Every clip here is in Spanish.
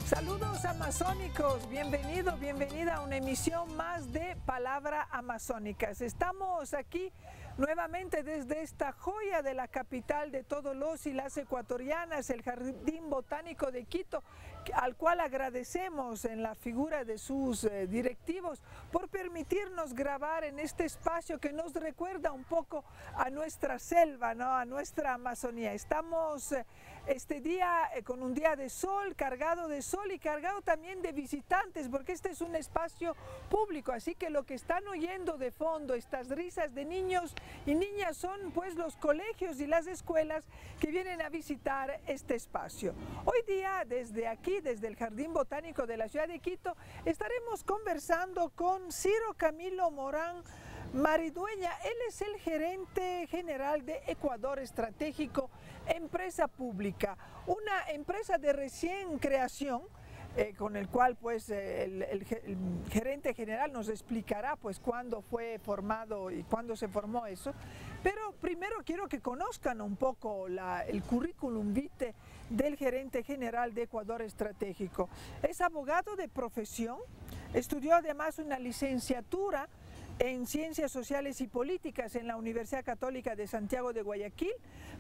Saludos amazónicos, bienvenido, bienvenida a una emisión más de Palabra Amazónicas. Estamos aquí nuevamente desde esta joya de la capital de todos los y las ecuatorianas, el Jardín Botánico de Quito, al cual agradecemos en la figura de sus directivos por permitirnos grabar en este espacio que nos recuerda un poco a nuestra selva, ¿no? A nuestra Amazonía. Estamos este día con un día de sol, cargado de sol y cargado también de visitantes, porque este es un espacio público, así que lo que están oyendo de fondo, estas risas de niños y niñas, son pues los colegios y las escuelas que vienen a visitar este espacio. Hoy día desde aquí, desde el Jardín Botánico de la ciudad de Quito, estaremos conversando con Ciro Camilo Morán Maridueña. Él es el gerente general de Ecuador Estratégico, empresa pública, una empresa de recién creación, con el cual pues el gerente general nos explicará pues cuándo fue formado y cuándo se formó eso. Pero primero quiero que conozcan un poco el currículum vitae del gerente general de Ecuador Estratégico. Es abogado de profesión, estudió además una licenciatura en Ciencias Sociales y Políticas en la Universidad Católica de Santiago de Guayaquil,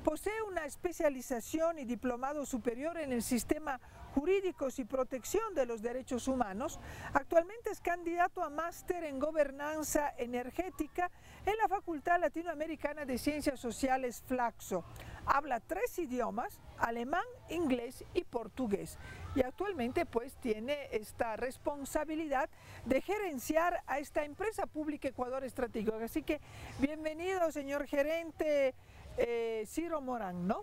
posee una especialización y diplomado superior en el sistema jurídicos y protección de los derechos humanos. Actualmente es candidato a máster en gobernanza energética en la Facultad Latinoamericana de Ciencias Sociales Flaxo. Habla 3 idiomas, alemán, inglés y portugués. Y actualmente pues tiene esta responsabilidad de gerenciar a esta empresa pública Ecuador Estratégico. Así que bienvenido, señor gerente Ciro Morán, ¿no?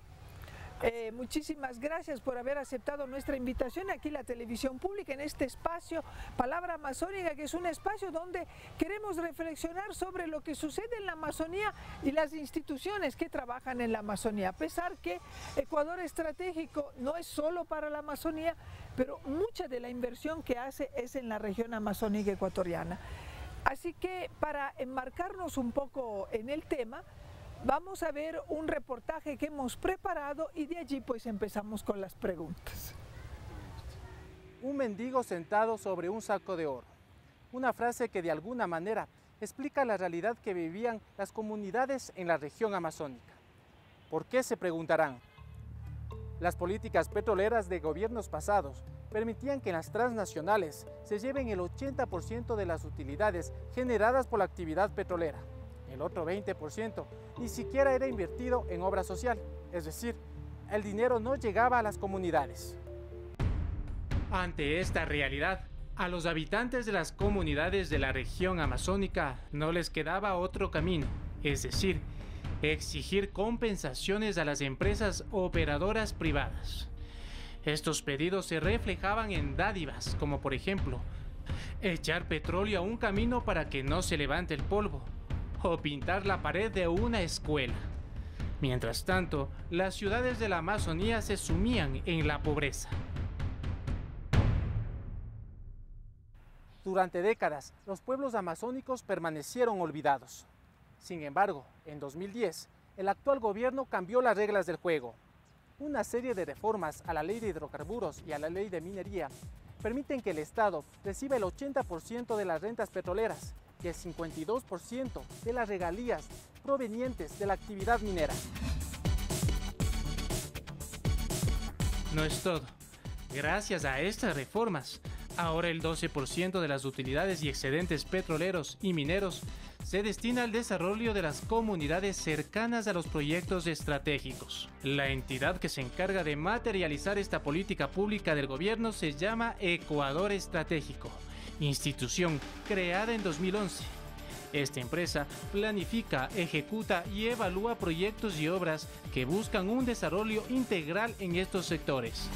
Muchísimas gracias por haber aceptado nuestra invitación aquí la televisión pública en este espacio Palabra Amazónica, que es un espacio donde queremos reflexionar sobre lo que sucede en la Amazonía y las instituciones que trabajan en la Amazonía, a pesar que Ecuador Estratégico no es solo para la Amazonía, pero mucha de la inversión que hace es en la región amazónica ecuatoriana. Así que para enmarcarnos un poco en el tema, vamos a ver un reportaje que hemos preparado y de allí pues empezamos con las preguntas. Un mendigo sentado sobre un saco de oro. Una frase que de alguna manera explica la realidad que vivían las comunidades en la región amazónica. ¿Por qué?, se preguntarán. Las políticas petroleras de gobiernos pasados permitían que en las transnacionales se lleven el 80% de las utilidades generadas por la actividad petrolera. El otro 20% ni siquiera era invertido en obra social, es decir, el dinero no llegaba a las comunidades. Ante esta realidad, a los habitantes de las comunidades de la región amazónica no les quedaba otro camino, es decir, exigir compensaciones a las empresas operadoras privadas. Estos pedidos se reflejaban en dádivas, como por ejemplo, echar petróleo a un camino para que no se levante el polvo, o pintar la pared de una escuela. Mientras tanto, las ciudades de la Amazonía se sumían en la pobreza. Durante décadas, los pueblos amazónicos permanecieron olvidados. Sin embargo, en 2010, el actual gobierno cambió las reglas del juego. Una serie de reformas a la ley de hidrocarburos y a la ley de minería permiten que el Estado reciba el 80% de las rentas petroleras y el 52% de las regalías provenientes de la actividad minera. No es todo. Gracias a estas reformas, ahora el 12% de las utilidades y excedentes petroleros y mineros se destina al desarrollo de las comunidades cercanas a los proyectos estratégicos. La entidad que se encarga de materializar esta política pública del gobierno se llama Ecuador Estratégico, institución creada en 2011. Esta empresa planifica, ejecuta y evalúa proyectos y obras que buscan un desarrollo integral en estos sectores.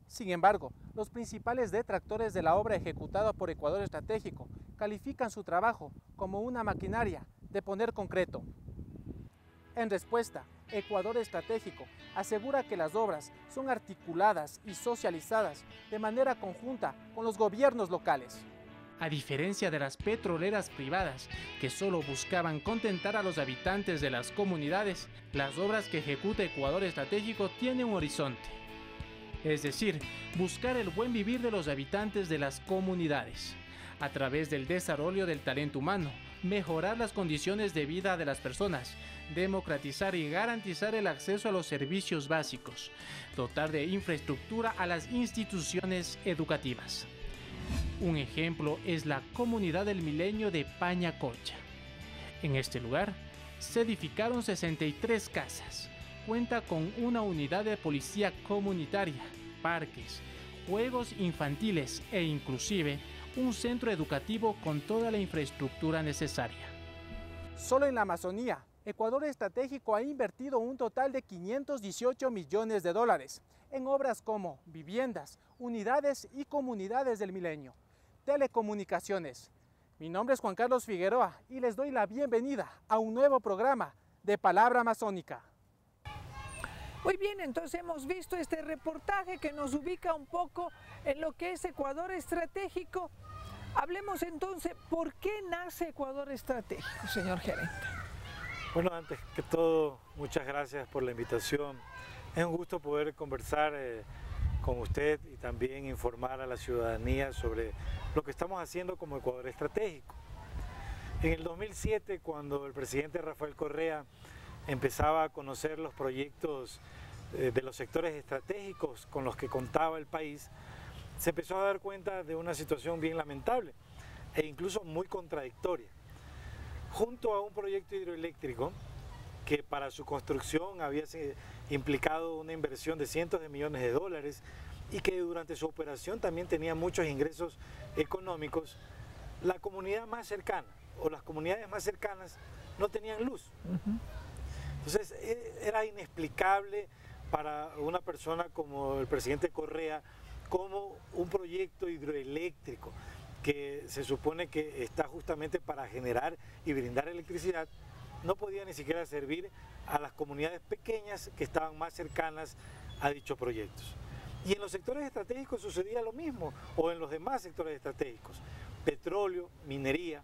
Sin embargo, los principales detractores de la obra ejecutada por Ecuador Estratégico califican su trabajo como una maquinaria de poner concreto. En respuesta, Ecuador Estratégico asegura que las obras son articuladas y socializadas de manera conjunta con los gobiernos locales. A diferencia de las petroleras privadas, que solo buscaban contentar a los habitantes de las comunidades, las obras que ejecuta Ecuador Estratégico tienen un horizonte. es decir, buscar el buen vivir de los habitantes de las comunidades, a través del desarrollo del talento humano, mejorar las condiciones de vida de las personas, democratizar y garantizar el acceso a los servicios básicos, dotar de infraestructura a las instituciones educativas. Un ejemplo es la comunidad del Milenio de Pañacocha. En este lugar se edificaron 63 casas, cuenta con una unidad de policía comunitaria, parques, juegos infantiles e inclusive un centro educativo con toda la infraestructura necesaria. Solo en la Amazonía, Ecuador Estratégico ha invertido un total de 518 millones de dólares en obras como viviendas, unidades y comunidades del milenio, telecomunicaciones. Mi nombre es Juan Carlos Figueroa y les doy la bienvenida a un nuevo programa de Palabra Amazónica. Muy bien, entonces hemos visto este reportaje que nos ubica un poco en lo que es Ecuador Estratégico. Hablemos entonces, ¿por qué nace Ecuador Estratégico, señor gerente? Bueno, antes que todo, muchas gracias por la invitación. Es un gusto poder conversar con usted y también informar a la ciudadanía sobre lo que estamos haciendo como Ecuador Estratégico. En el 2007, cuando el presidente Rafael Correa empezaba a conocer los proyectos de los sectores estratégicos con los que contaba el país, se empezó a dar cuenta de una situación bien lamentable e incluso muy contradictoria. Junto a un proyecto hidroeléctrico que para su construcción había implicado una inversión de cientos de millones de dólares y que durante su operación también tenía muchos ingresos económicos, la comunidad más cercana o las comunidades más cercanas no tenían luz. Entonces era inexplicable para una persona como el presidente Correa cómo un proyecto hidroeléctrico que se supone que está justamente para generar y brindar electricidad no podía ni siquiera servir a las comunidades pequeñas que estaban más cercanas a dichos proyectos. Y en los sectores estratégicos sucedía lo mismo, o en los demás sectores estratégicos, petróleo, minería.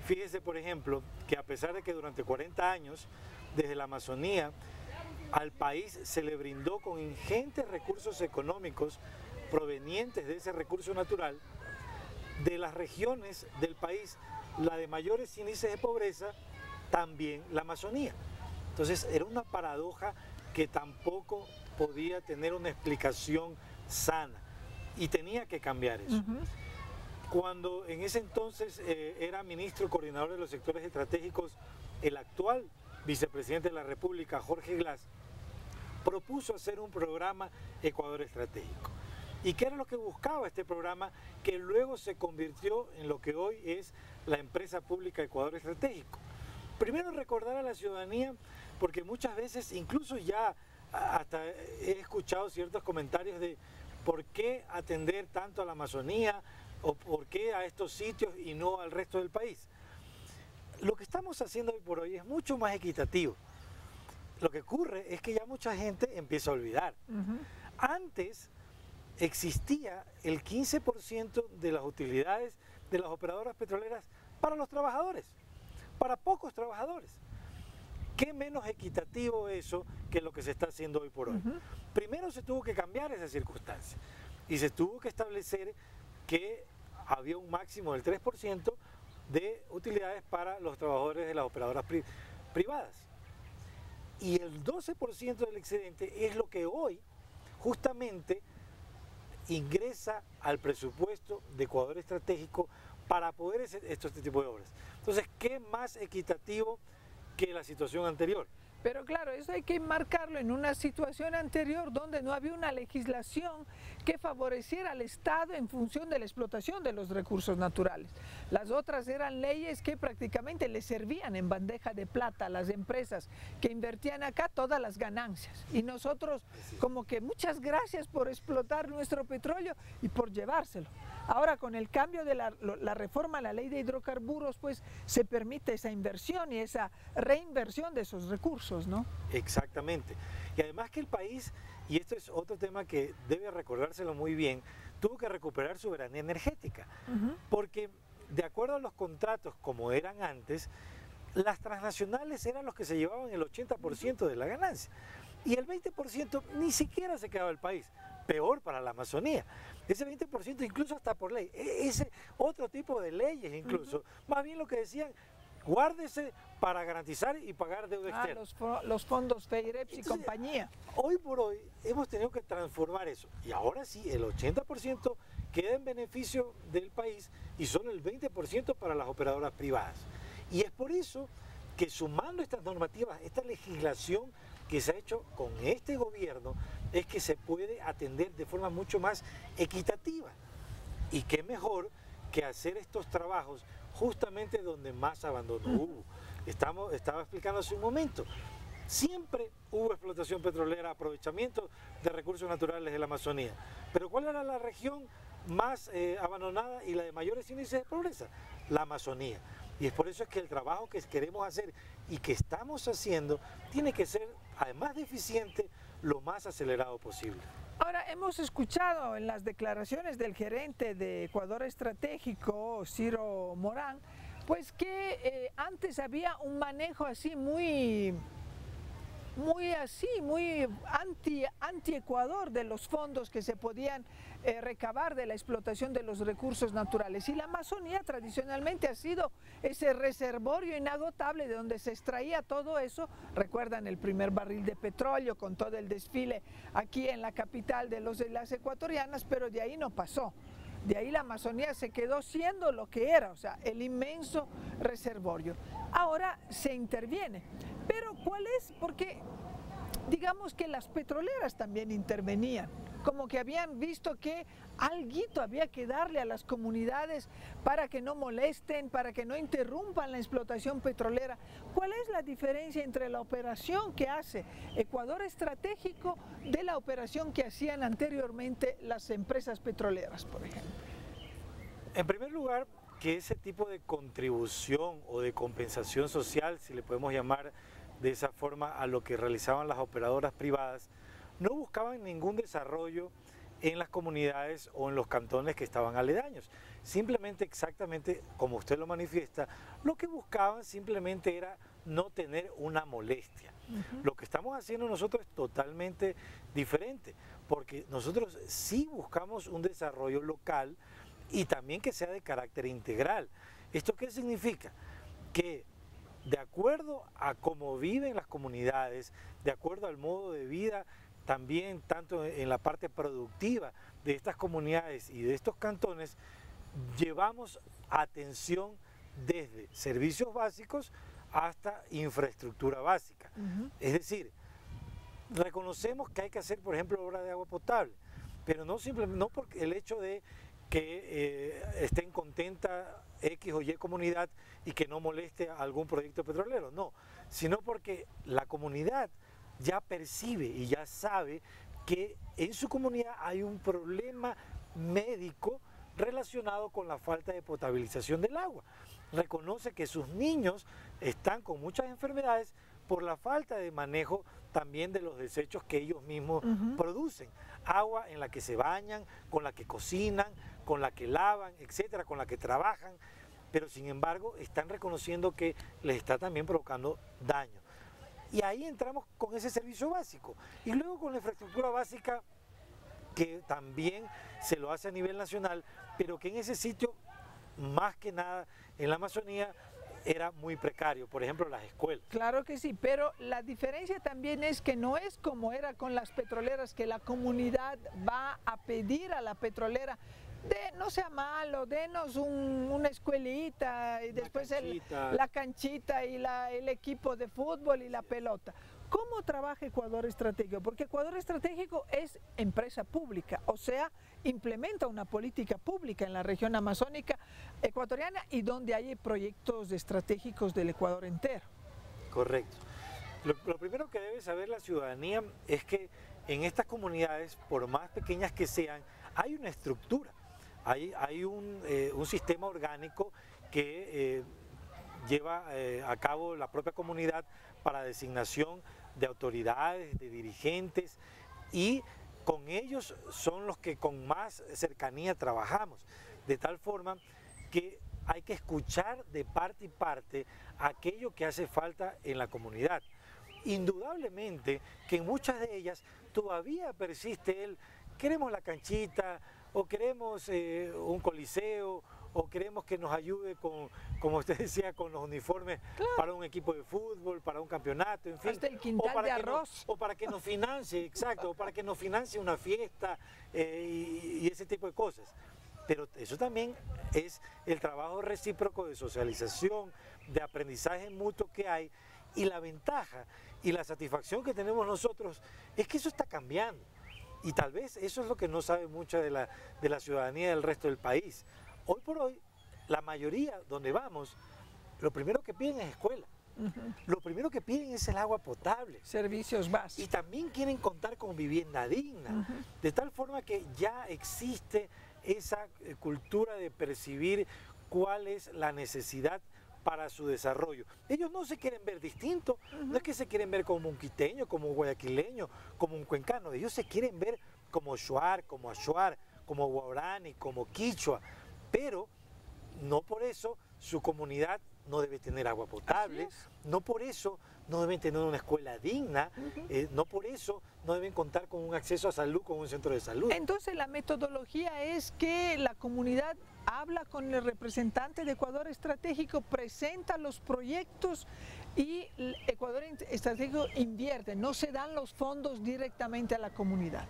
Fíjese, por ejemplo, que a pesar de que durante 40 años, desde la Amazonía, al país se le brindó con ingentes recursos económicos provenientes de ese recurso natural, de las regiones del país, la de mayores índices de pobreza, también la Amazonía. Entonces era una paradoja que tampoco podía tener una explicación sana y tenía que cambiar eso. Cuando en ese entonces era ministro coordinador de los sectores estratégicos, el actual vicepresidente de la República, Jorge Glass, propuso hacer un programa Ecuador Estratégico. ¿Y qué era lo que buscaba este programa que luego se convirtió en lo que hoy es la empresa pública Ecuador Estratégico? Primero recordar a la ciudadanía, porque muchas veces, incluso ya hasta he escuchado ciertos comentarios de por qué atender tanto a la Amazonía o por qué a estos sitios y no al resto del país. Lo que estamos haciendo hoy por hoy es mucho más equitativo. Lo que ocurre es que ya mucha gente empieza a olvidar. Antes existía el 15% de las utilidades de las operadoras petroleras para los trabajadores, para pocos trabajadores. ¿Qué menos equitativo eso que lo que se está haciendo hoy por hoy? Primero se tuvo que cambiar esa circunstancia y se tuvo que establecer que había un máximo del 3% de utilidades para los trabajadores de las operadoras privadas. Y el 12% del excedente es lo que hoy justamente ingresa al presupuesto de Ecuador Estratégico para poder hacer este tipo de obras. Entonces, ¿qué más equitativo que la situación anterior? Pero claro, eso hay que enmarcarlo en una situación anterior donde no había una legislación que favoreciera al Estado en función de la explotación de los recursos naturales. Las otras eran leyes que prácticamente le servían en bandeja de plata a las empresas que invertían acá todas las ganancias. Y nosotros como que muchas gracias por explotar nuestro petróleo y por llevárselo. Ahora con el cambio de la reforma a la ley de hidrocarburos, pues se permite esa inversión y esa reinversión de esos recursos, ¿no? Exactamente. Y además que el país, y esto es otro tema que debe recordárselo muy bien, tuvo que recuperar soberanía energética. Porque de acuerdo a los contratos como eran antes, las transnacionales eran los que se llevaban el 80% de la ganancia. Y el 20% ni siquiera se quedaba el país. peor para la Amazonía. Ese 20% incluso hasta por ley, ese otro tipo de leyes incluso, más bien lo que decían, guárdese para garantizar y pagar deuda externa. Los fondos FEIREPS y compañía. Hoy por hoy hemos tenido que transformar eso y ahora sí el 80% queda en beneficio del país y solo el 20% para las operadoras privadas. Y es por eso que sumando estas normativas, esta legislación que se ha hecho con este gobierno, es que se puede atender de forma mucho más equitativa. Y qué mejor que hacer estos trabajos justamente donde más abandono hubo. Estaba explicando hace un momento, siempre hubo explotación petrolera, aprovechamiento de recursos naturales de la Amazonía. Pero ¿cuál era la región más abandonada y la de mayores índices de pobreza? La Amazonía. Y es por eso es que el trabajo que queremos hacer y que estamos haciendo tiene que ser, además de eficiente, lo más acelerado posible. Ahora, hemos escuchado en las declaraciones del gerente de Ecuador Estratégico, Ciro Morán, pues que antes había un manejo así muy anti-Ecuador de los fondos que se podían recabar de la explotación de los recursos naturales. Y la Amazonía tradicionalmente ha sido ese reservorio inagotable de donde se extraía todo eso. Recuerdan el primer barril de petróleo con todo el desfile aquí en la capital de las ecuatorianas, pero de ahí no pasó. De ahí la Amazonía se quedó siendo lo que era, o sea, el inmenso reservorio. Ahora se interviene. Pero ¿cuál es? Porque digamos que las petroleras también intervenían, como que habían visto que alguito había que darle a las comunidades para que no molesten, para que no interrumpan la explotación petrolera. ¿Cuál es la diferencia entre la operación que hace Ecuador Estratégico de la operación que hacían anteriormente las empresas petroleras, por ejemplo? En primer lugar, que ese tipo de contribución o de compensación social, si le podemos llamar de esa forma a lo que realizaban las operadoras privadas, no buscaban ningún desarrollo en las comunidades o en los cantones que estaban aledaños. Simplemente, exactamente como usted lo manifiesta, lo que buscaban simplemente era no tener una molestia. Lo que estamos haciendo nosotros es totalmente diferente, porque nosotros sí buscamos un desarrollo local y también que sea de carácter integral. ¿Esto qué significa? Que de acuerdo a cómo viven las comunidades, de acuerdo al modo de vida, también tanto en la parte productiva de estas comunidades y de estos cantones, llevamos atención desde servicios básicos hasta infraestructura básica. Es decir, reconocemos que hay que hacer, por ejemplo, obra de agua potable, pero no simplemente, no porque el hecho de que estén contenta X o Y comunidad y que no moleste a algún proyecto petrolero, no, sino porque la comunidad ya percibe y ya sabe que en su comunidad hay un problema médico relacionado con la falta de potabilización del agua. Reconoce que sus niños están con muchas enfermedades por la falta de manejo también de los desechos que ellos mismos producen. Agua en la que se bañan, con la que cocinan, con la que lavan, etcétera, con la que trabajan, pero sin embargo están reconociendo que les está también provocando daño. Y ahí entramos con ese servicio básico. Y luego con la infraestructura básica, que también se lo hace a nivel nacional, pero que en ese sitio, más que nada en la Amazonía, era muy precario, por ejemplo las escuelas. Claro que sí, pero la diferencia también es que no es como era con las petroleras, que la comunidad va a pedir a la petrolera, no sea malo, denos una escuelita y después la canchita y el equipo de fútbol y la pelota. ¿Cómo trabaja Ecuador Estratégico? Porque Ecuador Estratégico es empresa pública, o sea, implementa una política pública en la región amazónica ecuatoriana y donde hay proyectos estratégicos del Ecuador entero. Correcto. Lo primero que debe saber la ciudadanía es que en estas comunidades, por más pequeñas que sean, hay una estructura, hay un sistema orgánico que lleva a cabo la propia comunidad para designación de autoridades, de dirigentes, y con ellos son los que con más cercanía trabajamos, de tal forma que hay que escuchar de parte y parte aquello que hace falta en la comunidad. Indudablemente que en muchas de ellas todavía persiste el queremos la canchita, o queremos un coliseo, o queremos que nos ayude con, como usted decía, con los uniformes para un equipo de fútbol, para un campeonato, en fin. Hasta el quintal de arroz. O para que nos financie, exacto, o para que nos financie una fiesta y ese tipo de cosas. Pero eso también es el trabajo recíproco de socialización, de aprendizaje mutuo que hay, y la ventaja y la satisfacción que tenemos nosotros es que eso está cambiando. Y tal vez eso es lo que no sabe mucha de la ciudadanía del resto del país. Hoy por hoy, la mayoría donde vamos, lo primero que piden es escuela. Lo primero que piden es el agua potable. Servicios básicos. Y también quieren contar con vivienda digna. De tal forma que ya existe esa cultura de percibir cuál es la necesidad para su desarrollo. Ellos no se quieren ver distintos, no es que se quieren ver como un quiteño, como un guayaquileño, como un cuencano, ellos se quieren ver como shuar, como ashuar, como guarani, como quichua, pero no por eso su comunidad no debe tener agua potable, no por eso no deben tener una escuela digna, no por eso no deben contar con un acceso a salud, con un centro de salud. Entonces la metodología es que la comunidad habla con el representante de Ecuador Estratégico, presenta los proyectos y Ecuador Estratégico invierte, no se dan los fondos directamente a la comunidad.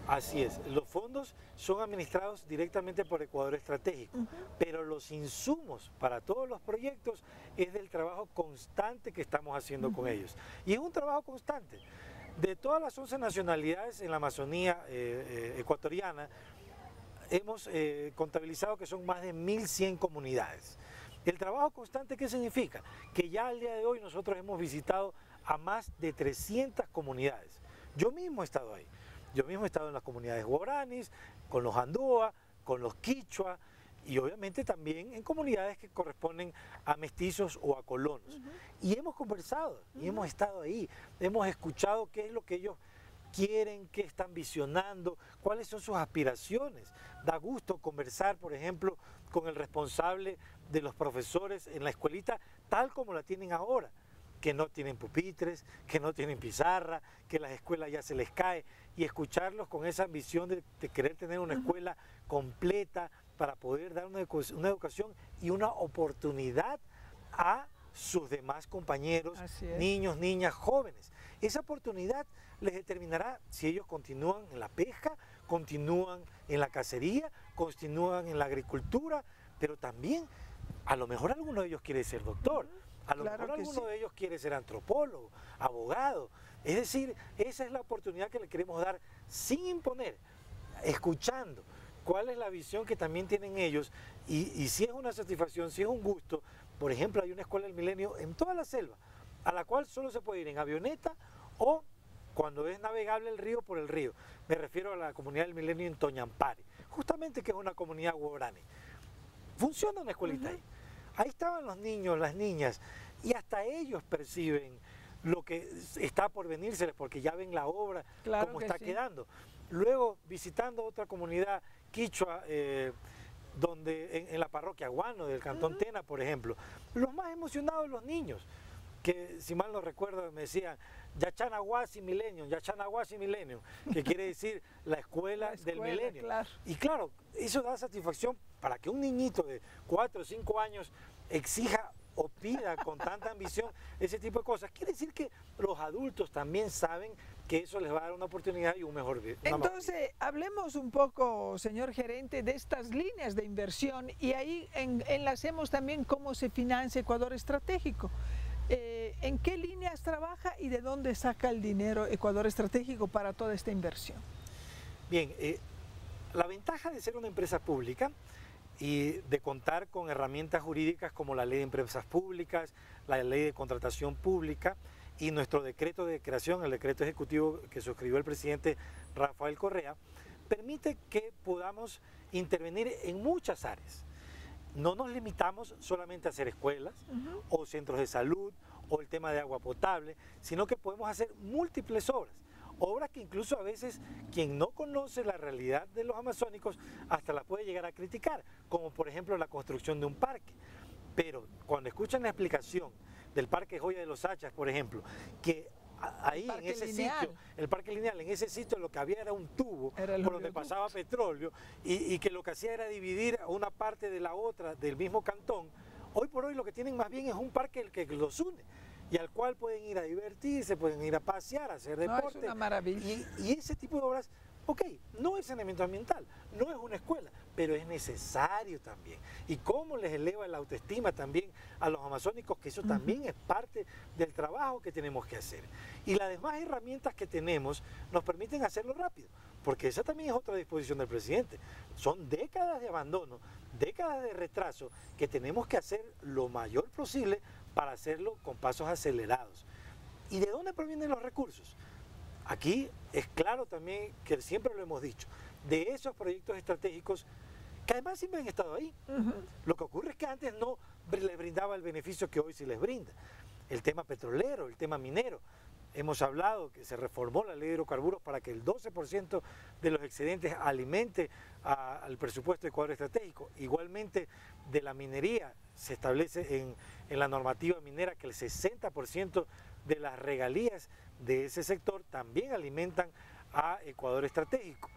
Así es, los fondos son administrados directamente por Ecuador Estratégico, pero los insumos para todos los proyectos es del trabajo constante que estamos haciendo con ellos. Y es un trabajo constante. De todas las 11 nacionalidades en la Amazonía ecuatoriana, hemos contabilizado que son más de 1.100 comunidades. El trabajo constante, ¿qué significa? Que ya al día de hoy nosotros hemos visitado a más de 300 comunidades. Yo mismo he estado ahí. Yo mismo he estado en las comunidades guaraníes, con los andúa, con los quichua y obviamente también en comunidades que corresponden a mestizos o a colonos. Y hemos conversado y hemos estado ahí, hemos escuchado qué es lo que ellos quieren, qué están visionando, cuáles son sus aspiraciones. Da gusto conversar, por ejemplo, con el responsable de los profesores en la escuelita tal como la tienen ahora, que no tienen pupitres, que no tienen pizarra, que las escuelas ya se les cae, y escucharlos con esa ambición de querer tener una escuela completa para poder dar una educación y una oportunidad a sus demás compañeros, niños, niñas, jóvenes. Esa oportunidad les determinará si ellos continúan en la pesca, continúan en la cacería, continúan en la agricultura, pero también a lo mejor alguno de ellos quiere ser doctor. A lo mejor alguno de ellos quiere ser antropólogo, abogado. Es decir, esa es la oportunidad que le queremos dar sin imponer, escuchando cuál es la visión que también tienen ellos y si es una satisfacción, si es un gusto. Por ejemplo, hay una escuela del milenio en toda la selva, a la cual solo se puede ir en avioneta o cuando es navegable el río por el río. Me refiero a la comunidad del milenio en Toñampare, justamente que es una comunidad guaraní. Funciona una escuelita ahí. Ahí estaban los niños, las niñas, y hasta ellos perciben lo que está por venírseles, porque ya ven la obra, cómo está quedando. Luego, visitando otra comunidad quichua, donde en la parroquia Guano, del Cantón Tena, por ejemplo, los más emocionados los niños, que si mal no recuerdo me decían, Yachanahuasi Millennium, Yachanahuasi Millennium, que quiere decir la escuela del milenio. Y claro, eso da satisfacción para que un niñito de 4 o 5 años exija o pida con tanta ambición ese tipo de cosas. Quiere decir que los adultos también saben que eso les va a dar una oportunidad y un mejor vida. Entonces, hablemos un poco, señor gerente, de estas líneas de inversión y ahí enlacemos también cómo se financia Ecuador Estratégico. ¿En qué líneas trabaja y de dónde saca el dinero Ecuador Estratégico para toda esta inversión? Bien, la ventaja de ser una empresa pública y de contar con herramientas jurídicas como la ley de empresas públicas, la ley de contratación pública y nuestro decreto de creación, el decreto ejecutivo que suscribió el presidente Rafael Correa, permite que podamos intervenir en muchas áreas. No nos limitamos solamente a hacer escuelas o centros de salud o el tema de agua potable, sino que podemos hacer múltiples obras. Obras que incluso a veces quien no conoce la realidad de los amazónicos hasta la puede llegar a criticar, como por ejemplo la construcción de un parque. Pero cuando escuchan la explicación del Parque Joya de los Hachas, por ejemplo, que ahí en ese sitio, el parque lineal, en ese sitio lo que había era un tubo por donde pasaba petróleo y que lo que hacía era dividir una parte de la otra del mismo cantón. Hoy por hoy lo que tienen más bien es un parque que los une y al cual pueden ir a divertirse, pueden ir a pasear, a hacer deporte. Es una maravilla. Y ese tipo de obras, ok, no es saneamiento ambiental, no es una escuela, pero es necesario también. Y cómo les eleva la autoestima también a los amazónicos, que eso también es parte del trabajo que tenemos que hacer. Y las demás herramientas que tenemos nos permiten hacerlo rápido, porque esa también es otra disposición del presidente. Son décadas de abandono, décadas de retraso, que tenemos que hacer lo mayor posible para hacerlo con pasos acelerados. ¿Y de dónde provienen los recursos? Aquí es claro también que siempre lo hemos dicho, de esos proyectos estratégicos que además siempre han estado ahí. Lo que ocurre es que antes no les brindaba el beneficio que hoy sí les brinda. El tema petrolero, el tema minero. Hemos hablado que se reformó la ley de hidrocarburos para que el 12% de los excedentes alimente al presupuesto de Ecuador estratégico. Igualmente de la minería se establece en la normativa minera que el 60% de las regalías de ese sector también alimentan a Ecuador estratégico.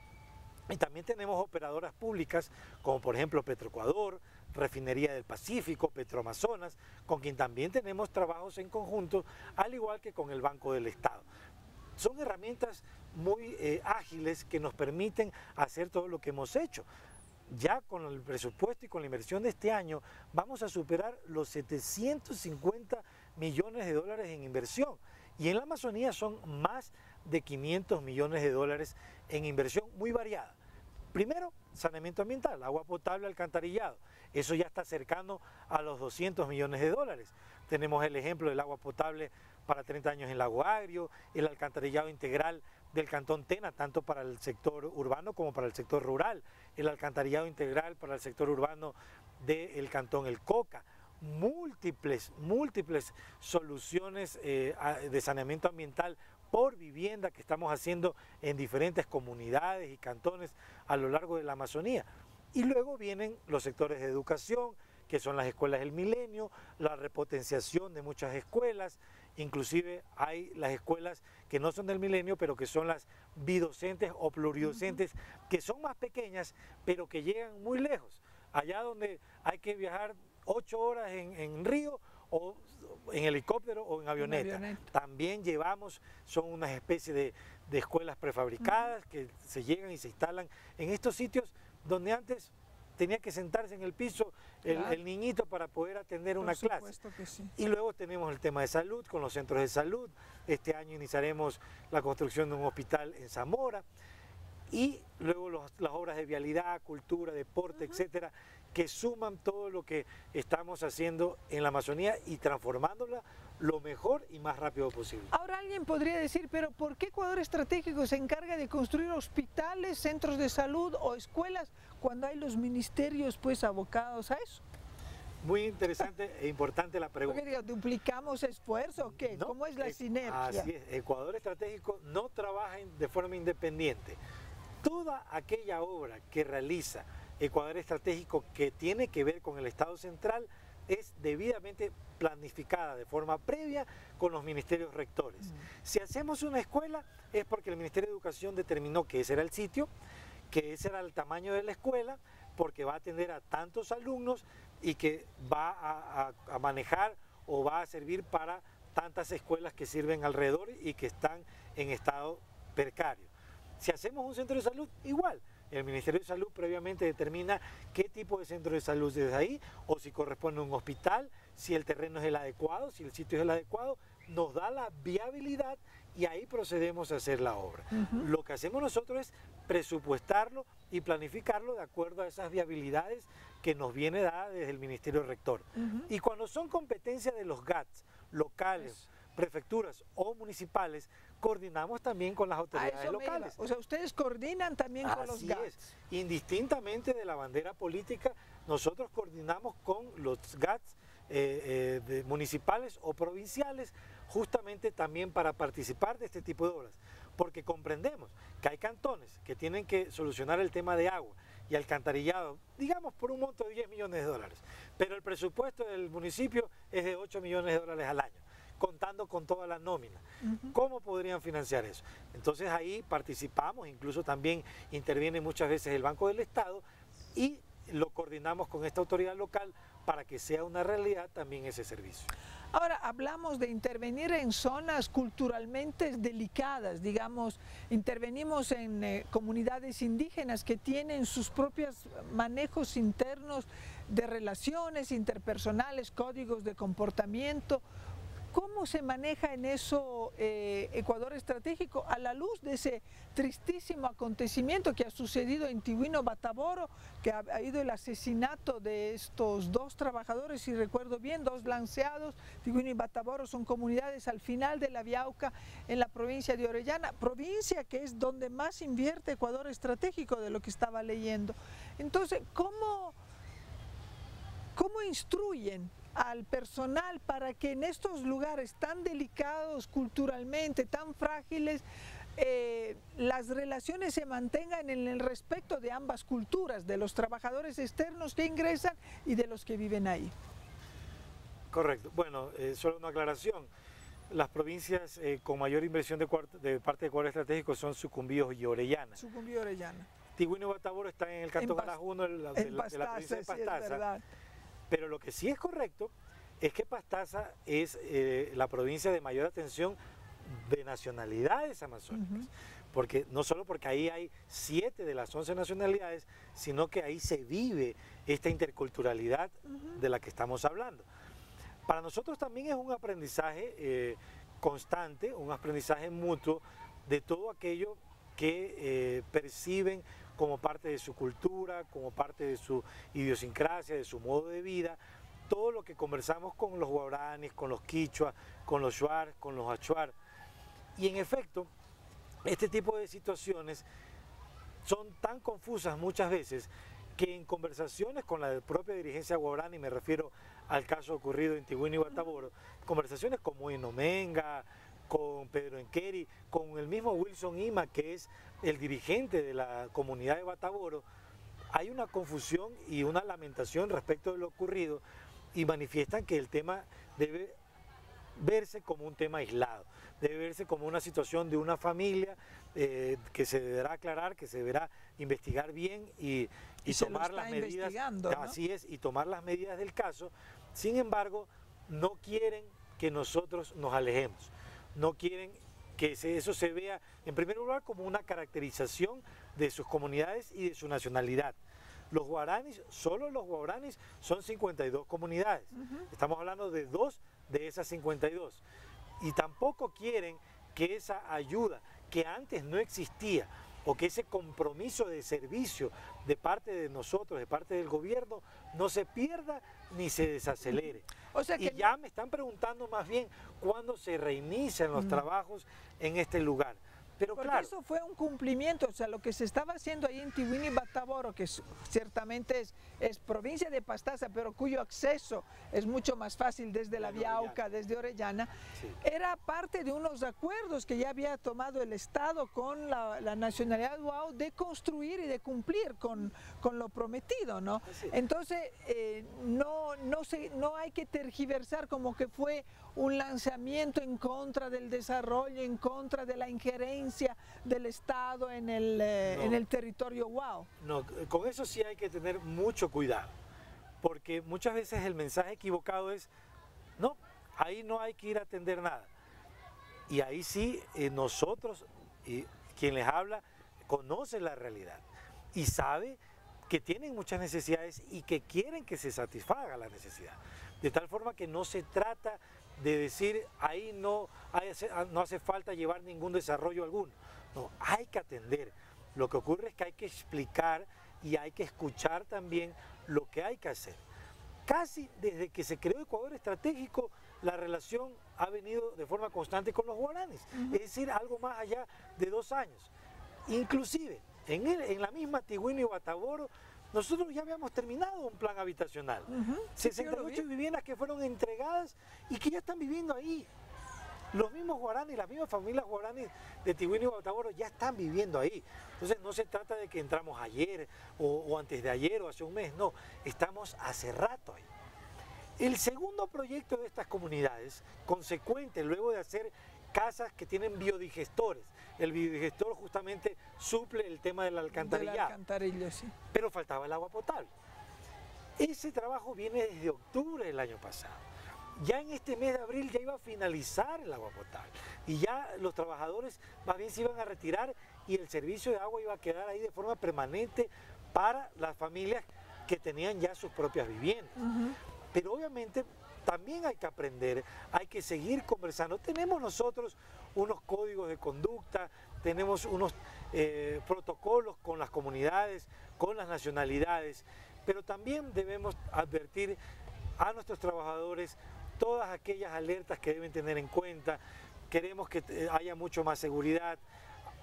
Y también tenemos operadoras públicas como por ejemplo Petroecuador, Refinería del Pacífico, Petroamazonas, con quien también tenemos trabajos en conjunto, al igual que con el Banco del Estado. Son herramientas muy ágiles que nos permiten hacer todo lo que hemos hecho. Ya con el presupuesto y con la inversión de este año vamos a superar los 750 millones de dólares en inversión. Y en la Amazonía son más de 500 millones de dólares en inversión muy variada. Primero, saneamiento ambiental, agua potable, alcantarillado. Eso ya está cercano a los 200 millones de dólares. Tenemos el ejemplo del agua potable para 30 años en Lago Agrio, el alcantarillado integral del Cantón Tena, tanto para el sector urbano como para el sector rural, el alcantarillado integral para el sector urbano del Cantón El Coca. Múltiples soluciones de saneamiento ambiental por vivienda que estamos haciendo en diferentes comunidades y cantones a lo largo de la Amazonía. Y luego vienen los sectores de educación, que son las escuelas del milenio, la repotenciación de muchas escuelas, inclusive hay las escuelas que no son del milenio, pero que son las bidocentes o pluridocentes, que son más pequeñas, pero que llegan muy lejos, allá donde hay que viajar 8 horas en río o en helicóptero o en avioneta. También llevamos, son unas especies de escuelas prefabricadas que se llegan y se instalan en estos sitios donde antes tenía que sentarse en el piso el niñito para poder atender una clase. Sí. Y luego tenemos el tema de salud con los centros de salud. Este año iniciaremos la construcción de un hospital en Zamora. Y luego las obras de vialidad, cultura, deporte, etcétera, que suman todo lo que estamos haciendo en la Amazonía y transformándola lo mejor y más rápido posible. Ahora alguien podría decir, pero ¿por qué Ecuador Estratégico se encarga de construir hospitales, centros de salud o escuelas cuando hay los ministerios pues abocados a eso? Muy interesante e importante la pregunta. Porque, ¿duplicamos esfuerzo o qué? No, ¿Cómo es la sinergia? Así es, Ecuador Estratégico no trabaja de forma independiente. Toda aquella obra que realiza Ecuador Estratégico que tiene que ver con el Estado central es debidamente planificada de forma previa con los ministerios rectores. Si hacemos una escuela es porque el Ministerio de Educación determinó que ese era el sitio, que ese era el tamaño de la escuela, porque va a atender a tantos alumnos y que va a manejar o va a servir para tantas escuelas que sirven alrededor y que están en estado precario. Si hacemos un centro de salud, igual. El Ministerio de Salud previamente determina qué tipo de centro de salud es ahí, o si corresponde a un hospital, si el terreno es el adecuado, si el sitio es el adecuado, nos da la viabilidad y ahí procedemos a hacer la obra. Lo que hacemos nosotros es presupuestarlo y planificarlo de acuerdo a esas viabilidades que nos viene dada desde el Ministerio Rector. Y cuando son competencias de los GATS locales, prefecturas o municipales, coordinamos también con las autoridades locales. O sea, ustedes coordinan también con los GATS. Así es. Indistintamente de la bandera política, nosotros coordinamos con los GATS municipales o provinciales, justamente también para participar de este tipo de obras, porque comprendemos que hay cantones que tienen que solucionar el tema de agua y alcantarillado, digamos por un monto de 10 millones de dólares, pero el presupuesto del municipio es de 8 millones de dólares al año. contando con toda la nómina. ¿Cómo podrían financiar eso? Entonces ahí participamos, incluso también interviene muchas veces el Banco del Estado y lo coordinamos con esta autoridad local para que sea una realidad también ese servicio. Ahora, hablamos de intervenir en zonas culturalmente delicadas, digamos, intervenimos en comunidades indígenas que tienen sus propios manejos internos de relaciones interpersonales, códigos de comportamiento. ¿Cómo se maneja en eso Ecuador Estratégico a la luz de ese tristísimo acontecimiento que ha sucedido en Tigüino Batavoro, que ha habido el asesinato de estos dos trabajadores, si recuerdo bien, dos lanceados? Tigüino y Batavoro son comunidades al final de la Biauca en la provincia de Orellana, provincia que es donde más invierte Ecuador Estratégico, de lo que estaba leyendo. Entonces, ¿cómo instruyen al personal para que en estos lugares tan delicados culturalmente, tan frágiles, las relaciones se mantengan en el respeto de ambas culturas, de los trabajadores externos que ingresan y de los que viven ahí? Correcto. Bueno, solo una aclaración. Las provincias con mayor inversión de parte de Ecuador Estratégico son Sucumbíos y Orellana. Sucumbío y Orellana. Tigüino y Batavoro están en el cantón Arajuno de la provincia de Pastaza. Pero lo que sí es correcto es que Pastaza es la provincia de mayor atención de nacionalidades amazónicas. Porque no solo porque ahí hay 7 de las 11 nacionalidades, sino que ahí se vive esta interculturalidad de la que estamos hablando. Para nosotros también es un aprendizaje constante, un aprendizaje mutuo de todo aquello que perciben como parte de su cultura, como parte de su idiosincrasia, de su modo de vida, todo lo que conversamos con los guaraníes, con los quichuas, con los shuar, con los achuar. Y en efecto, este tipo de situaciones son tan confusas muchas veces que en conversaciones con la propia dirigencia guaraní, me refiero al caso ocurrido en Tigüino y Batavoro, conversaciones con Moino Menga, con Pedro Enqueri, con el mismo Wilson Ima, que es el dirigente de la comunidad de Batavoro, hay una confusión y una lamentación respecto de lo ocurrido y manifiestan que el tema debe verse como un tema aislado, debe verse como una situación de una familia que se deberá aclarar, que se deberá investigar bien y tomar las medidas, ¿no? Así es, y tomar las medidas del caso. Sin embargo, no quieren que nosotros nos alejemos, no quieren que eso se vea en primer lugar como una caracterización de sus comunidades y de su nacionalidad. Los guaraníes, solo los guaraníes son 52 comunidades, estamos hablando de 2 de esas 52, y tampoco quieren que esa ayuda que antes no existía o que ese compromiso de servicio de parte de nosotros, de parte del gobierno, no se pierda ni se desacelere. O sea que ya me están preguntando más bien cuándo se reinician los trabajos en este lugar. Pero porque claro, eso fue un cumplimiento, o sea, lo que se estaba haciendo ahí en Tigüino y Batavoro, que ciertamente es provincia de Pastaza, pero cuyo acceso es mucho más fácil desde la Biauca, desde Orellana, sí, era parte de unos acuerdos que ya había tomado el Estado con la nacionalidad Wao de construir y de cumplir con lo prometido, ¿no? Sí. Entonces, no hay que tergiversar como que fue un lanzamiento en contra del desarrollo, en contra de la injerencia del Estado en el territorio Wao. No, con eso sí hay que tener mucho cuidado, porque muchas veces el mensaje equivocado es, no, ahí no hay que ir a atender nada. Y ahí sí nosotros, quien les habla, conoce la realidad y sabe que tienen muchas necesidades y que quieren que se satisfaga la necesidad. De tal forma que no se trata de decir ahí no hace falta llevar ningún desarrollo alguno. No, hay que atender. Lo que ocurre es que hay que explicar y hay que escuchar también lo que hay que hacer. Casi desde que se creó Ecuador Estratégico, la relación ha venido de forma constante con los guaraníes, es decir, algo más allá de 2 años. Inclusive, en la misma Tigüino y Batavoro, nosotros ya habíamos terminado un plan habitacional, 68 viviendas que fueron entregadas y que ya están viviendo ahí. Los mismos guaraníes, las mismas familias guaraníes de Tigüino y Batavoro ya están viviendo ahí. Entonces no se trata de que entramos ayer o antes de ayer o hace un mes, no, estamos hace rato ahí. El segundo proyecto de estas comunidades, consecuente luego de hacer casas que tienen biodigestores, el biodigestor justamente suple el tema del alcantarillado, alcantarillo, sí. pero faltaba el agua potable. Ese trabajo viene desde octubre del año pasado. Ya en este mes de abril ya iba a finalizar el agua potable y ya los trabajadores más bien se iban a retirar y el servicio de agua iba a quedar ahí de forma permanente para las familias que tenían ya sus propias viviendas. Pero obviamente también hay que aprender, hay que seguir conversando. Tenemos nosotros unos códigos de conducta, tenemos unos protocolos con las comunidades, con las nacionalidades, pero también debemos advertir a nuestros trabajadores todas aquellas alertas que deben tener en cuenta. Queremos que haya mucho más seguridad,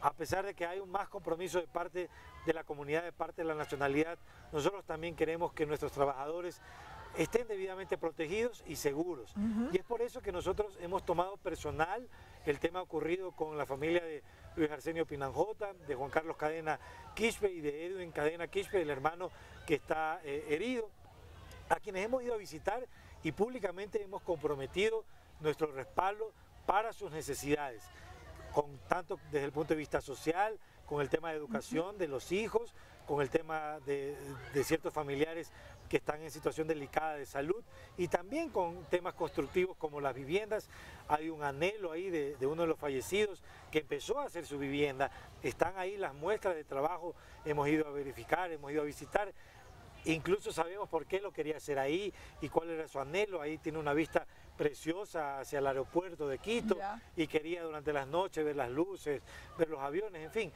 a pesar de que hay un más compromiso de parte de la comunidad, de parte de la nacionalidad. Nosotros también queremos que nuestros trabajadores estén debidamente protegidos y seguros. Y es por eso que nosotros hemos tomado personal el tema ocurrido con la familia de Luis Arsenio Pinanjota, de Juan Carlos Cadena Quispe y de Edwin Cadena Quispe, el hermano que está herido, a quienes hemos ido a visitar y públicamente hemos comprometido nuestro respaldo para sus necesidades, tanto desde el punto de vista social, con el tema de educación de los hijos, con el tema de ciertos familiares que están en situación delicada de salud y también con temas constructivos como las viviendas. Hay un anhelo ahí de uno de los fallecidos que empezó a hacer su vivienda, están ahí las muestras de trabajo, hemos ido a verificar, hemos ido a visitar. Incluso sabemos por qué lo quería hacer ahí y cuál era su anhelo. Ahí tiene una vista preciosa hacia el aeropuerto de Quito y quería durante las noches ver las luces, ver los aviones, en fin.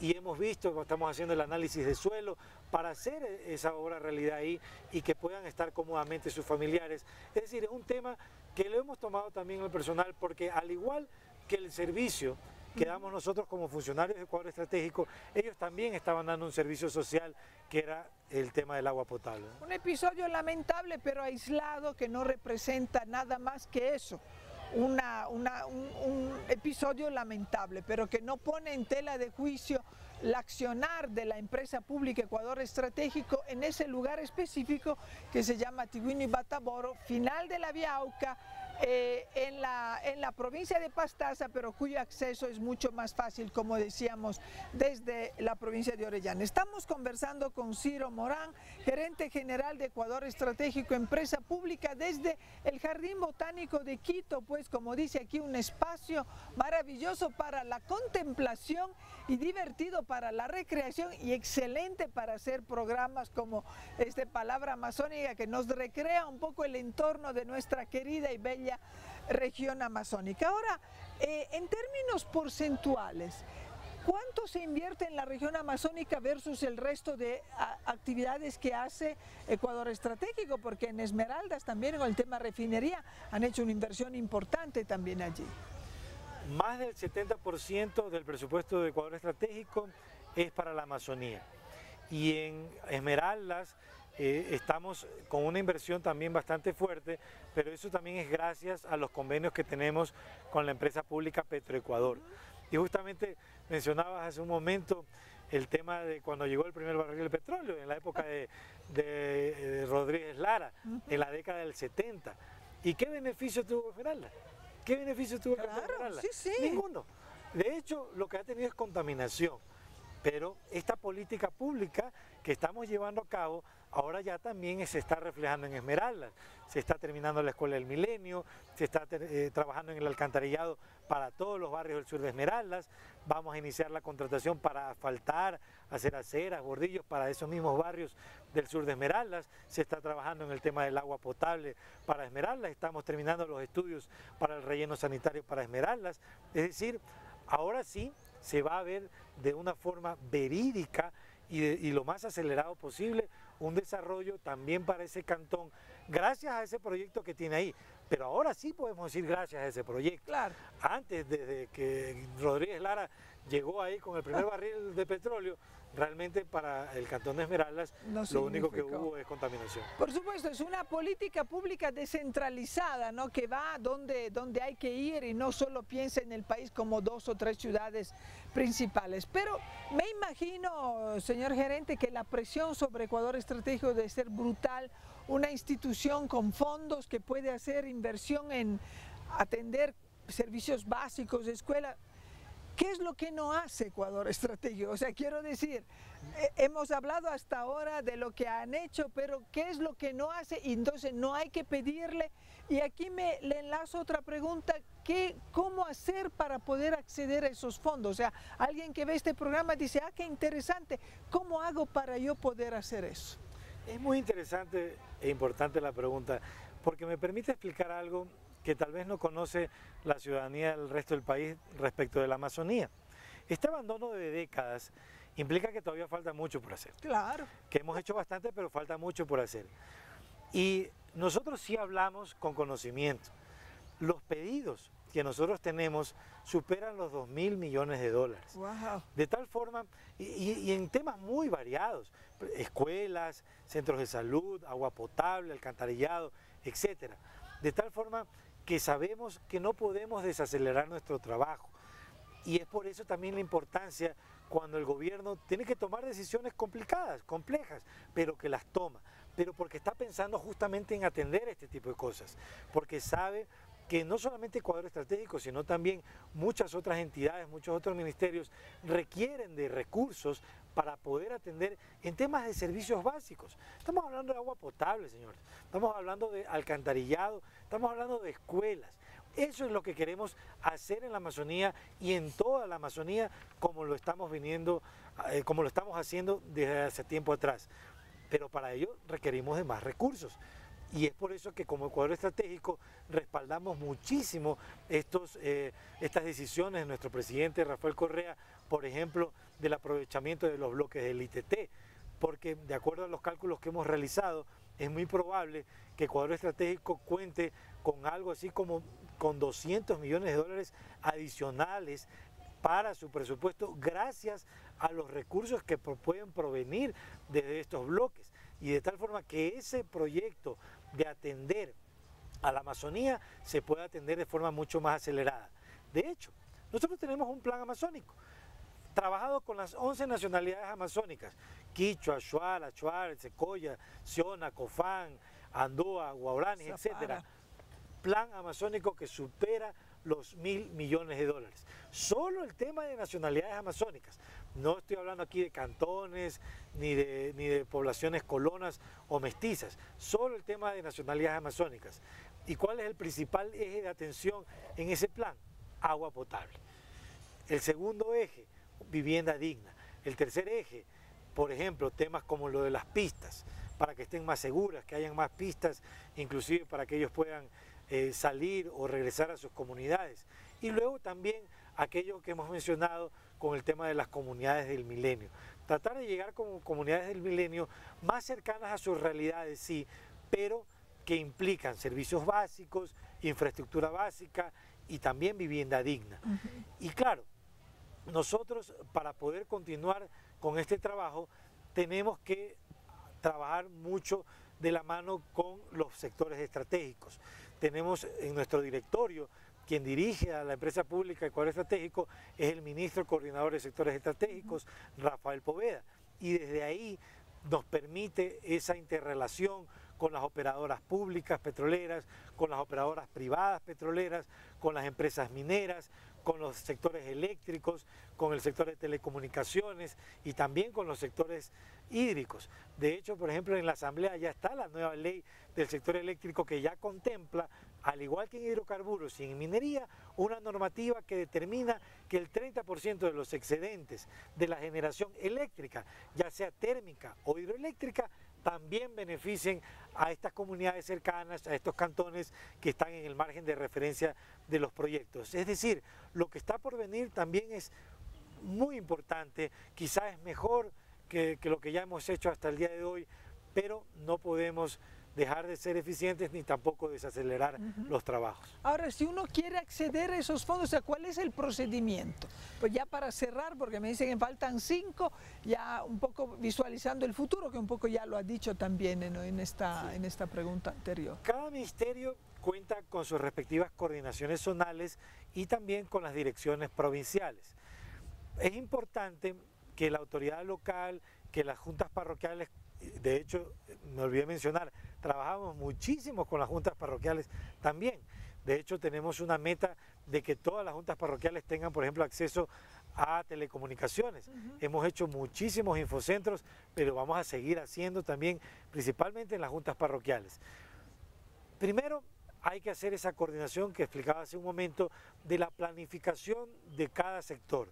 Y hemos visto, estamos haciendo el análisis de suelo para hacer esa obra realidad ahí y que puedan estar cómodamente sus familiares. Es decir, es un tema que lo hemos tomado también el personal porque al igual que el servicio que damos nosotros como funcionarios de Ecuador Estratégico, ellos también estaban dando un servicio social que era el tema del agua potable. Un episodio lamentable pero aislado que no representa nada más que eso. Un episodio lamentable, pero que no pone en tela de juicio el accionar de la empresa pública Ecuador Estratégico en ese lugar específico que se llama Tiguino y Bataboro, final de la Vía Auca, en la provincia de Pastaza, pero cuyo acceso es mucho más fácil, como decíamos, desde la provincia de Orellana. Estamos conversando con Ciro Morán, gerente general de Ecuador Estratégico, empresa pública, desde el Jardín Botánico de Quito, pues como dice aquí, un espacio maravilloso para la contemplación y divertido para la recreación y excelente para hacer programas como Palabra Amazónica, que nos recrea un poco el entorno de nuestra querida y bella región amazónica. Ahora, en términos porcentuales, ¿cuánto se invierte en la región amazónica versus el resto de actividades que hace Ecuador Estratégico? Porque en Esmeraldas también, con el tema refinería, han hecho una inversión importante también allí. Más del 70% del presupuesto de Ecuador Estratégico es para la Amazonía. Y en Esmeraldas estamos con una inversión también bastante fuerte, pero eso también es gracias a los convenios que tenemos con la empresa pública Petroecuador. Y justamente mencionabas hace un momento el tema de cuando llegó el primer barril de petróleo, en la época de Rodríguez Lara, en la década del 70. ¿Y qué beneficio tuvo Esmeraldas? ¿Qué beneficio tuvo Esmeraldas? Sí. Ninguno. De hecho, lo que ha tenido es contaminación. Pero esta política pública que estamos llevando a cabo ahora ya también se está reflejando en Esmeraldas. Se está terminando la Escuela del Milenio, se está trabajando en el alcantarillado para todos los barrios del sur de Esmeraldas. Vamos a iniciar la contratación para asfaltar, hacer aceras, bordillos para esos mismos barrios del sur de Esmeraldas. Se está trabajando en el tema del agua potable para Esmeraldas. Estamos terminando los estudios para el relleno sanitario para Esmeraldas. Es decir, ahora sí se va a ver de una forma verídica y lo más acelerado posible un desarrollo también para ese cantón, gracias a ese proyecto que tiene ahí. Pero ahora sí podemos decir gracias a ese proyecto. Claro. Antes, desde que Rodríguez Lara llegó ahí con el primer barril de petróleo, realmente para el Cantón de Esmeraldas No lo único que significó. hubo es contaminación. Por supuesto, es una política pública descentralizada, ¿no? Que va donde hay que ir y no solo piensa en el país como 2 o 3 ciudades principales. Pero me imagino, señor gerente, que la presión sobre Ecuador Estratégico debe ser brutal. Una institución con fondos que puede hacer inversión en atender servicios básicos de escuela. ¿Qué es lo que no hace Ecuador Estratégico? O sea, quiero decir, hemos hablado hasta ahora de lo que han hecho, pero ¿qué es lo que no hace? Y entonces no hay que pedirle. Y aquí le enlazo otra pregunta, ¿cómo hacer para poder acceder a esos fondos? O sea, alguien que ve este programa dice, qué interesante, ¿cómo hago para yo poder hacer eso? Es muy interesante e importante la pregunta, porque me permite explicar algo que tal vez no conoce la ciudadanía del resto del país respecto de la Amazonía. Este abandono de décadas implica que todavía falta mucho por hacer. Claro. Que hemos hecho bastante, pero falta mucho por hacer. Y nosotros sí hablamos con conocimiento. Los pedidos que nosotros tenemos superan los 2.000 millones de dólares. Wow. De tal forma, y en temas muy variados, escuelas, centros de salud, agua potable, alcantarillado, etcétera. De tal forma que sabemos que no podemos desacelerar nuestro trabajo. Y es por eso también la importancia cuando el gobierno tiene que tomar decisiones complicadas, complejas, pero que las toma. Pero porque está pensando justamente en atender este tipo de cosas. Porque sabe que no solamente Ecuador Estratégico, sino también muchas otras entidades, muchos otros ministerios requieren de recursos para poder atender en temas de servicios básicos. Estamos hablando de agua potable, señores, estamos hablando de alcantarillado, estamos hablando de escuelas. Eso es lo que queremos hacer en la Amazonía y en toda la Amazonía, como lo estamos como lo estamos haciendo desde hace tiempo atrás. Pero para ello requerimos de más recursos. Y es por eso que como Ecuador Estratégico respaldamos muchísimo estas decisiones de nuestro presidente Rafael Correa, por ejemplo, del aprovechamiento de los bloques del ITT, porque de acuerdo a los cálculos que hemos realizado, es muy probable que Ecuador Estratégico cuente con algo así como con 200 millones de dólares adicionales para su presupuesto gracias a los recursos que pueden provenir de estos bloques. Y de tal forma que ese proyecto de atender a la Amazonía se pueda atender de forma mucho más acelerada. De hecho, nosotros tenemos un plan amazónico, trabajado con las 11 nacionalidades amazónicas, Quichua, Shuar, Achuar, Secoya, Siona, Cofán, Andoa, Guaraní, etcétera. Plan amazónico que supera los 1.000 millones de dólares. Solo el tema de nacionalidades amazónicas. No estoy hablando aquí de cantones, ni de poblaciones colonas o mestizas. Solo el tema de nacionalidades amazónicas. ¿Y cuál es el principal eje de atención en ese plan? Agua potable. El segundo eje, vivienda digna. El tercer eje, por ejemplo, temas como lo de las pistas, para que estén más seguras, que hayan más pistas, inclusive para que ellos puedan salir o regresar a sus comunidades. Y luego también aquello que hemos mencionado con el tema de las comunidades del milenio. Tratar de llegar con comunidades del milenio más cercanas a sus realidades, sí, pero que implican servicios básicos, infraestructura básica y también vivienda digna. Y claro, nosotros para poder continuar con este trabajo tenemos que trabajar mucho de la mano con los sectores estratégicos. Tenemos en nuestro directorio, quien dirige a la empresa pública Ecuador Estratégico es el ministro coordinador de sectores estratégicos, Rafael Poveda, y desde ahí nos permite esa interrelación con las operadoras públicas petroleras, con las operadoras privadas petroleras, con las empresas mineras, con los sectores eléctricos, con el sector de telecomunicaciones y también con los sectores hídricos. De hecho, por ejemplo, en la Asamblea ya está la nueva ley del sector eléctrico que ya contempla, al igual que en hidrocarburos y en minería, una normativa que determina que el 30% de los excedentes de la generación eléctrica, ya sea térmica o hidroeléctrica, también beneficien a estas comunidades cercanas, a estos cantones que están en el margen de referencia de los proyectos. Es decir, lo que está por venir también es muy importante, quizás es mejor que lo que ya hemos hecho hasta el día de hoy, pero no podemos dejar de ser eficientes ni tampoco desacelerar los trabajos. Ahora, si uno quiere acceder a esos fondos, o sea, ¿cuál es el procedimiento? Pues ya para cerrar, porque me dicen que faltan 5, ya un poco visualizando el futuro, que un poco ya lo ha dicho también en esta pregunta anterior. Cada ministerio cuenta con sus respectivas coordinaciones zonales y también con las direcciones provinciales. Es importante que la autoridad local, que las juntas parroquiales, de hecho, me olvidé mencionar, trabajamos muchísimo con las juntas parroquiales también. De hecho, tenemos una meta de que todas las juntas parroquiales tengan, por ejemplo, acceso a telecomunicaciones. Hemos hecho muchísimos infocentros, pero vamos a seguir haciendo también, principalmente en las juntas parroquiales. Primero, hay que hacer esa coordinación que explicaba hace un momento de la planificación de cada sector.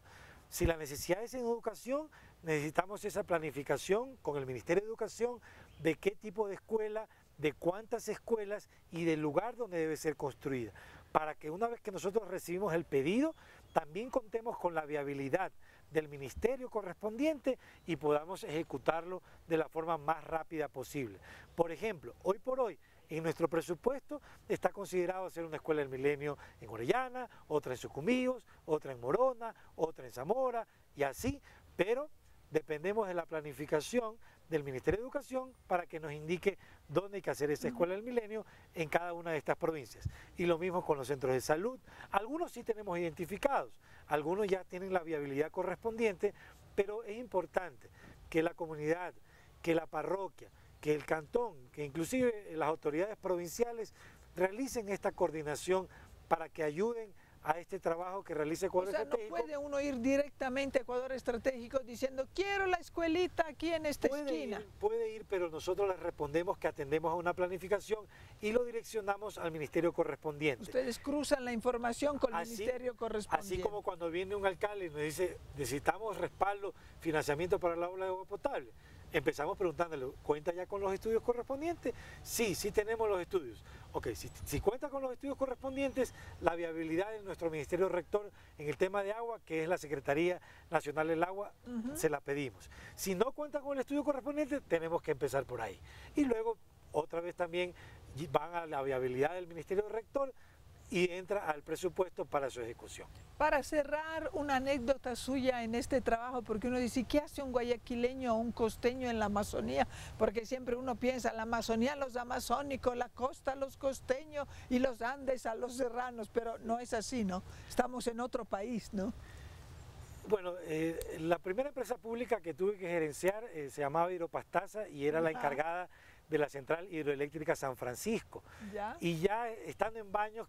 Si la necesidad es en educación, necesitamos esa planificación con el Ministerio de Educación de qué tipo de escuela, de cuántas escuelas y del lugar donde debe ser construida, para que una vez que nosotros recibimos el pedido, también contemos con la viabilidad del ministerio correspondiente y podamos ejecutarlo de la forma más rápida posible. Por ejemplo, hoy por hoy, en nuestro presupuesto está considerado hacer una escuela del milenio en Orellana, otra en Sucumbíos, otra en Morona, otra en Zamora y así, pero dependemos de la planificación del Ministerio de Educación para que nos indique dónde hay que hacer esa escuela del milenio en cada una de estas provincias. Y lo mismo con los centros de salud. Algunos sí tenemos identificados, algunos ya tienen la viabilidad correspondiente, pero es importante que la comunidad, que la parroquia, que el cantón, que inclusive las autoridades provinciales realicen esta coordinación para que ayuden a este trabajo que realiza Ecuador Estratégico. No puede uno ir directamente a Ecuador Estratégico diciendo quiero la escuelita aquí en esta esquina. Puede ir, pero nosotros les respondemos que atendemos a una planificación y lo direccionamos al ministerio correspondiente. Ustedes cruzan la información con el ministerio correspondiente. Así como cuando viene un alcalde y nos dice necesitamos respaldo, financiamiento para la obra de agua potable. Empezamos preguntándole, ¿cuenta ya con los estudios correspondientes? Sí, sí tenemos los estudios. Ok, si cuenta con los estudios correspondientes, la viabilidad de nuestro Ministerio Rector en el tema de agua, que es la Secretaría Nacional del Agua, se la pedimos. Si no cuenta con el estudio correspondiente, tenemos que empezar por ahí. Y luego, otra vez también, van a la viabilidad del Ministerio Rector y entra al presupuesto para su ejecución. Para cerrar, una anécdota suya en este trabajo, porque uno dice, ¿qué hace un guayaquileño o un costeño en la Amazonía? Porque siempre uno piensa, la Amazonía a los amazónicos, la costa a los costeños y los Andes a los serranos, pero no es así, ¿no? Estamos en otro país, ¿no? Bueno, la primera empresa pública que tuve que gerenciar se llamaba Hidropastaza y era la encargada de la central hidroeléctrica San Francisco. Y ya estando en Baños,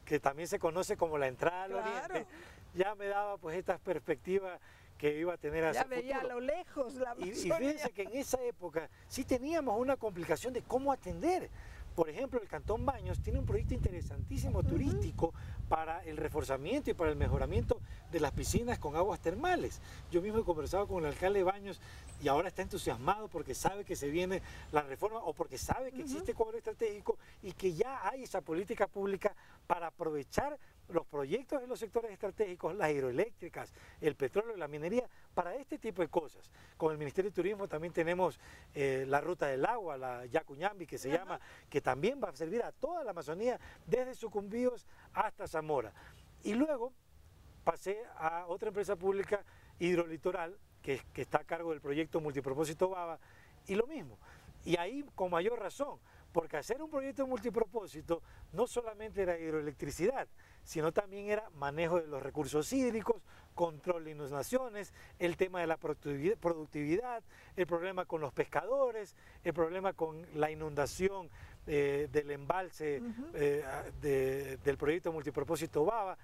que también se conoce como la entrada al oriente, ya me daba pues estas perspectivas que iba a tener hacia el futuro. Ya veía a lo lejos la Amazonía. Y fíjense que en esa época sí teníamos una complicación de cómo atender. Por ejemplo, el Cantón Baños tiene un proyecto interesantísimo turístico para el reforzamiento y para el mejoramiento de las piscinas con aguas termales. Yo mismo he conversado con el alcalde de Baños y ahora está entusiasmado porque sabe que se viene la reforma o porque sabe que existe Ecuador Estratégico y que ya hay esa política pública para aprovechar los proyectos de los sectores estratégicos, las hidroeléctricas, el petróleo, la minería, para este tipo de cosas. Con el Ministerio de Turismo también tenemos la Ruta del Agua, la Yacuñambi que se llama, que también va a servir a toda la Amazonía, desde Sucumbíos hasta Zamora. Y luego pasé a otra empresa pública, Hidrolitoral, que está a cargo del proyecto Multipropósito Baba, y lo mismo. Y ahí con mayor razón, porque hacer un proyecto multipropósito no solamente era hidroelectricidad, sino también era manejo de los recursos hídricos, control de inundaciones, el tema de la productividad, el problema con los pescadores, el problema con la inundación del embalse del proyecto multipropósito Baba,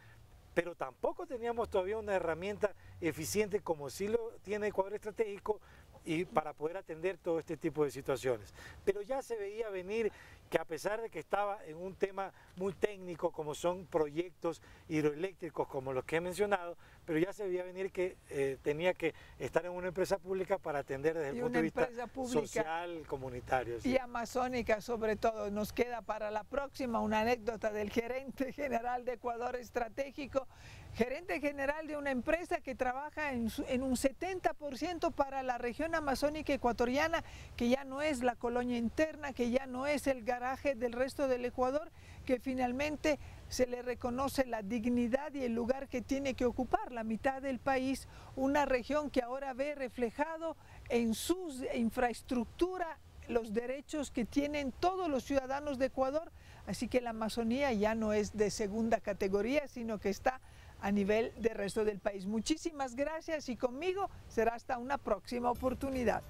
pero tampoco teníamos todavía una herramienta eficiente como sí lo tiene Ecuador Estratégico y para poder atender todo este tipo de situaciones. Pero ya se veía venir que a pesar de que estaba en un tema muy técnico como son proyectos hidroeléctricos como los que he mencionado, pero ya se veía venir que tenía que estar en una empresa pública para atender desde el punto de vista social, comunitario. ¿sí? Y amazónica sobre todo. Nos queda para la próxima una anécdota del gerente general de Ecuador Estratégico, gerente general de una empresa que trabaja en un 70% para la región amazónica ecuatoriana, que ya no es la colonia interna, que ya no es el garaje del resto del Ecuador, que finalmente se le reconoce la dignidad y el lugar que tiene que ocupar la mitad del país, una región que ahora ve reflejado en su infraestructura los derechos que tienen todos los ciudadanos de Ecuador, así que la Amazonía ya no es de segunda categoría, sino que está a nivel del resto del país. Muchísimas gracias y conmigo será hasta una próxima oportunidad.